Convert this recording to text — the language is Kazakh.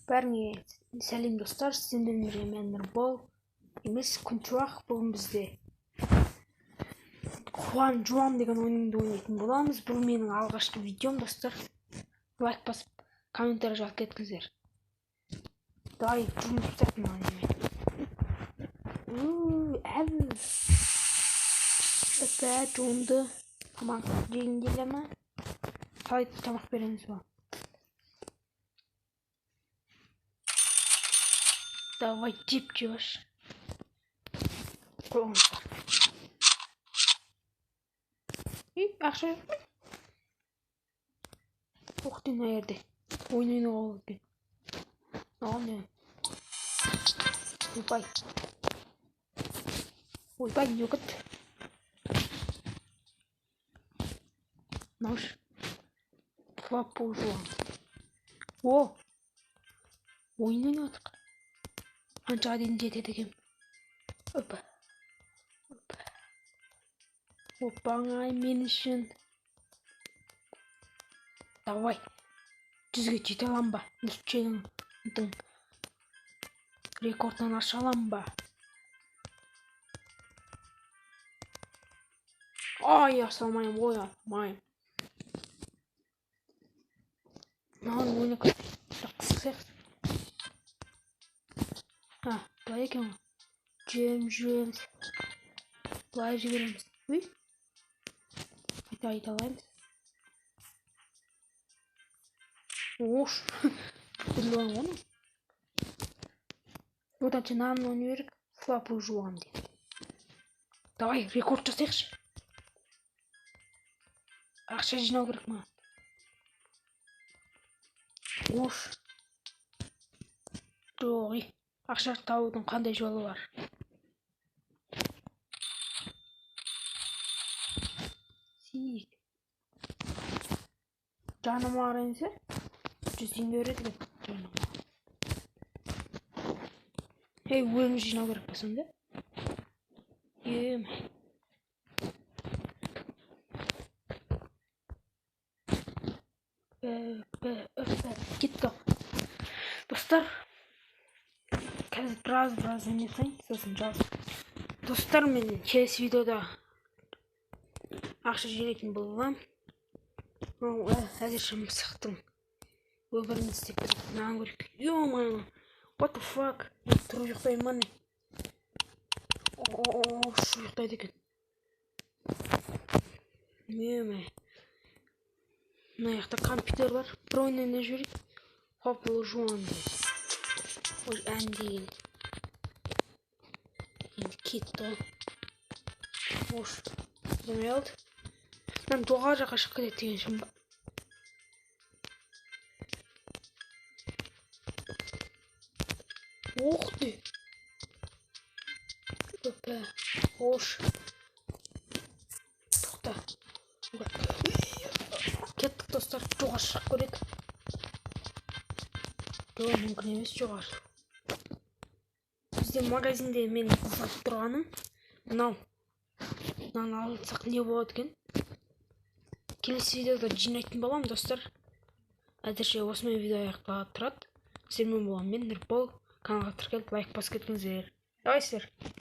Бәріңе сәлем достар, сіздермен бірге мен Нұрбол емес Күншуақ. Бүгін бізде Хуан Жуан деген ойынды ойнайтын боламыз. Бұл менің алғашқы видеом достар. Лайк басып, комментарий жазып кетіңіздер. Давай жұмыс жасайтын ойнайын. Жуынды тамақ жейін келе ме? Қалай тамақ береміз ба? Давай жеп жібаш. Қойыңыздар. Ақша жоқ па? Ух ты, мына жерде ойнауға болады екен. Не? Ойбай, не өкіт. Науш. Флапу жуан. О! Ойын ойнадық. Қаншаға дейін жетеді екен. Опа. Опаңай мен үшін. Давай. 100-ге жете алам ба? Нүртченің рекордтан аша алам ба? Ай, асалмайым, ой, алмайым. Маған ойны қысық. Былай екен ғой. Жүреміз. Былай жүгіреміз. Айталаймыз. Ош. Бүрлуан оны. Одан чынамын оны берік. Флапу жуан дейді. Давай, рекорд жасайықшы. Ақша жинау керек ма? Ош. Жоғи. Ақша табудың қандай жолы бар? Сиік. Жаным арайынсы? 100 теңге береді бе? Өлім жинау керек па сонда? Кетті. Достар, қазір біраз ойнасайын, сосын жазып. Достар, мен келесі видеода ақша жинайтын боламын. Әзірше мысықтың өмірін істеп кетіп маған көріп. Ё-моё, what the fuck? Тұрып ұйықтаймын ма не? Шу ұйықтайды екен. Ё-моё. Мына жақта компьютер бар. Бір ойнайына жіберейік. Флапу жуан дейді. Ой, ән деген. Енді кетті. Ош. Демей алды. Мен жоғары жаққа шығып кетеді деген шын ба? Ух ты! Опа. Ош. Тоқта. Кеттік достар, жоғары шығып көрейік. Жоқ, мүмкін емес жоғары. Бізде магазинде мен іздеп тұрғаным. Мынаны алсақ не болады екен? Келесі видеода жинайтын боламын достар. Әзірше осымен видео аяқталып тұрады. Сіздермен боламын мен Нұрбол. Каналға тіркеліп лайк басып кетіңіздер. Давай сіздер.